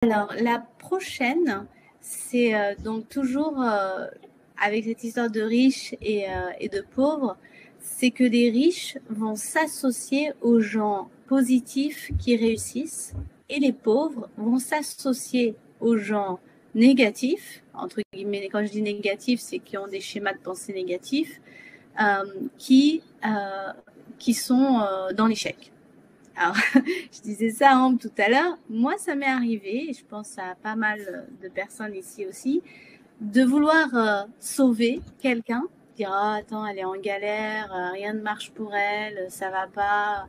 Alors, la prochaine, c'est donc toujours avec cette histoire de riches et de pauvres, c'est que les riches vont s'associer aux gens positifs qui réussissent et les pauvres vont s'associer aux gens négatifs, entre guillemets, quand je dis négatifs, c'est qui ont des schémas de pensée négatifs, euh, qui, euh, qui sont dans l'échec. Alors, je disais ça tout à l'heure. Moi, ça m'est arrivé, et je pense à pas mal de personnes ici aussi, de vouloir sauver quelqu'un, dire ah, attends, elle est en galère, rien ne marche pour elle, ça va pas,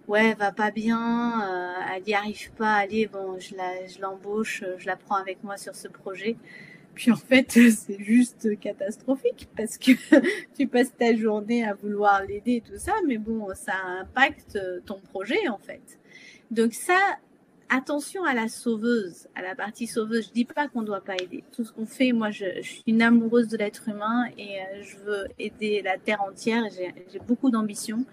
ouais, elle va pas bien, elle n'y arrive pas, allez, bon, je l'embauche, je la prends avec moi sur ce projet. Puis en fait, c'est juste catastrophique parce que tu passes ta journée à vouloir l'aider et tout ça, mais bon, ça impacte ton projet en fait. Donc ça, attention à la sauveuse, à la partie sauveuse. Je dis pas qu'on doit pas aider. Tout ce qu'on fait, moi, je suis une amoureuse de l'être humain et je veux aider la terre entière. J'ai beaucoup d'ambition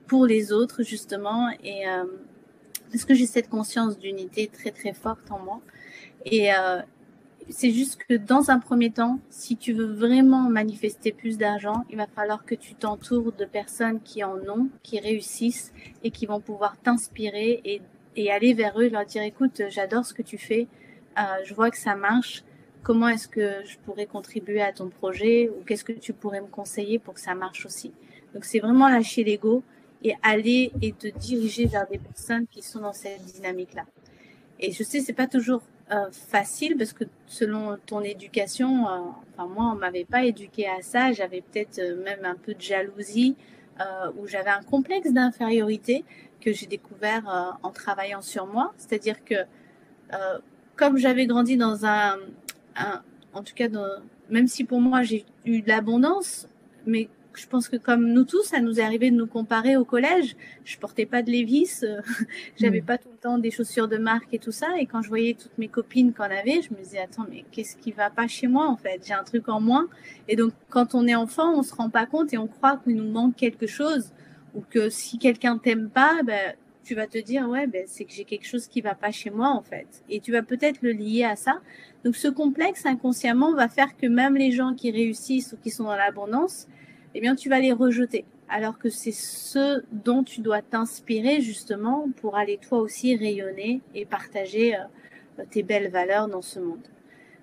pour les autres justement et parce que j'ai cette conscience d'unité très très forte en moi et c'est juste que dans un premier temps, si tu veux vraiment manifester plus d'argent, il va falloir que tu t'entoures de personnes qui en ont, qui réussissent et qui vont pouvoir t'inspirer et aller vers eux et leur dire écoute, j'adore ce que tu fais, je vois que ça marche, comment est-ce que je pourrais contribuer à ton projet ou qu'est-ce que tu pourrais me conseiller pour que ça marche aussi. Donc c'est vraiment lâcher l'ego et aller et te diriger vers des personnes qui sont dans cette dynamique-là. Et je sais, c'est pas toujours facile parce que selon ton éducation, enfin moi, on m'avait pas éduqué à ça. J'avais peut-être même un peu de jalousie ou j'avais un complexe d'infériorité que j'ai découvert en travaillant sur moi. C'est-à-dire que comme j'avais grandi dans en tout cas, même si pour moi j'ai eu de l'abondance, mais je pense que comme nous tous, ça nous est arrivé de nous comparer au collège. Je portais pas de Levi's, j'avais pas tout le temps des chaussures de marque et tout ça. Et quand je voyais toutes mes copines qu'en avaient, je me disais attends, mais qu'est-ce qui va pas chez moi en fait? J'ai un truc en moins. Et donc quand on est enfant, on se rend pas compte et on croit qu'il nous manque quelque chose ou que si quelqu'un t'aime pas, ben tu vas te dire ouais ben c'est que j'ai quelque chose qui va pas chez moi en fait. Et tu vas peut-être le lier à ça. Donc ce complexe inconsciemment va faire que même les gens qui réussissent ou qui sont dans l'abondance, eh bien tu vas les rejeter. Alors que c'est ce dont tu dois t'inspirer justement pour aller toi aussi rayonner et partager tes belles valeurs dans ce monde.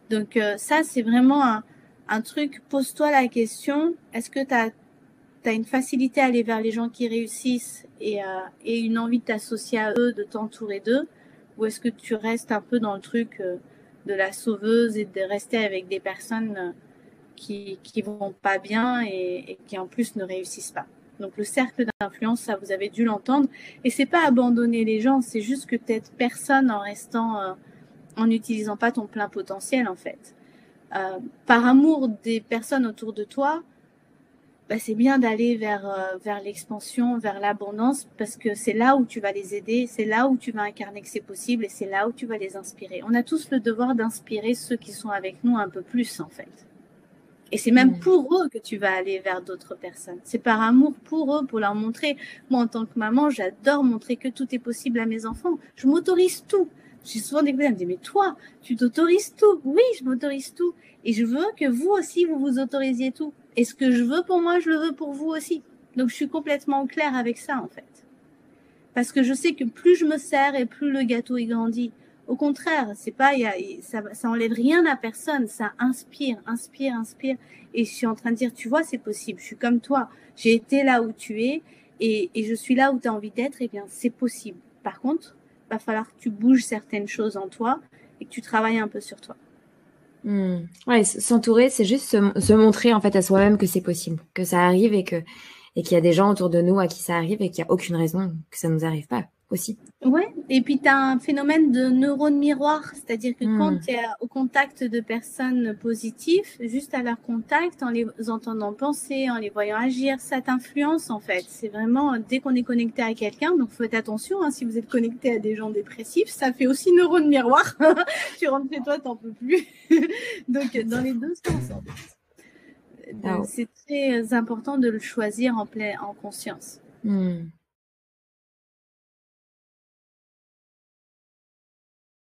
Donc ça c'est vraiment un truc, pose-toi la question, est-ce que tu as une facilité à aller vers les gens qui réussissent et une envie de t'associer à eux, de t'entourer d'eux, ou est-ce que tu restes un peu dans le truc de la sauveuse et de rester avec des personnes qui vont pas bien et qui en plus ne réussissent pas. Donc le cercle d'influence, ça vous avez dû l'entendre, et c'est pas abandonner les gens, c'est juste que t'aides personne en restant, en n'utilisant pas ton plein potentiel en fait. Par amour des personnes autour de toi, bah, c'est bien d'aller vers l'expansion, vers l'abondance, parce que c'est là où tu vas les aider, c'est là où tu vas incarner que c'est possible et c'est là où tu vas les inspirer. On a tous le devoir d'inspirer ceux qui sont avec nous un peu plus, en fait. Et c'est même pour eux que tu vas aller vers d'autres personnes. C'est par amour pour eux, pour leur montrer. Moi, en tant que maman, j'adore montrer que tout est possible à mes enfants. Je m'autorise tout. J'ai souvent des collègues qui me disent, mais toi, tu t'autorises tout. Oui, je m'autorise tout. Et je veux que vous aussi, vous vous autorisiez tout. Et ce que je veux pour moi, je le veux pour vous aussi. Donc, je suis complètement claire avec ça, en fait. Parce que je sais que plus je me sers et plus le gâteau il grandit. Au contraire, c'est pas, ça enlève rien à personne, ça inspire, inspire, inspire. Et je suis en train de dire, tu vois, c'est possible. Je suis comme toi. J'ai été là où tu es et je suis là où tu as envie d'être. Eh bien, c'est possible. Par contre, il va falloir que tu bouges certaines choses en toi et que tu travailles un peu sur toi. Ouais, s'entourer, c'est juste se montrer en fait à soi-même que c'est possible, que ça arrive et qu'il y a des gens autour de nous à qui ça arrive et qu'il n'y a aucune raison que ça nous arrive pas aussi. Ouais, et puis tu as un phénomène de neurones miroir, c'est-à-dire que quand tu es au contact de personnes positives, juste à leur contact, en les entendant penser, en les voyant agir, ça t'influence en fait. C'est vraiment, dès qu'on est connecté à quelqu'un, donc faites attention, hein, si vous êtes connecté à des gens dépressifs, ça fait aussi neurones miroir. Tu rentres chez toi, t'en peux plus. Donc dans les deux sens en fait. Donc c'est très important de le choisir en conscience.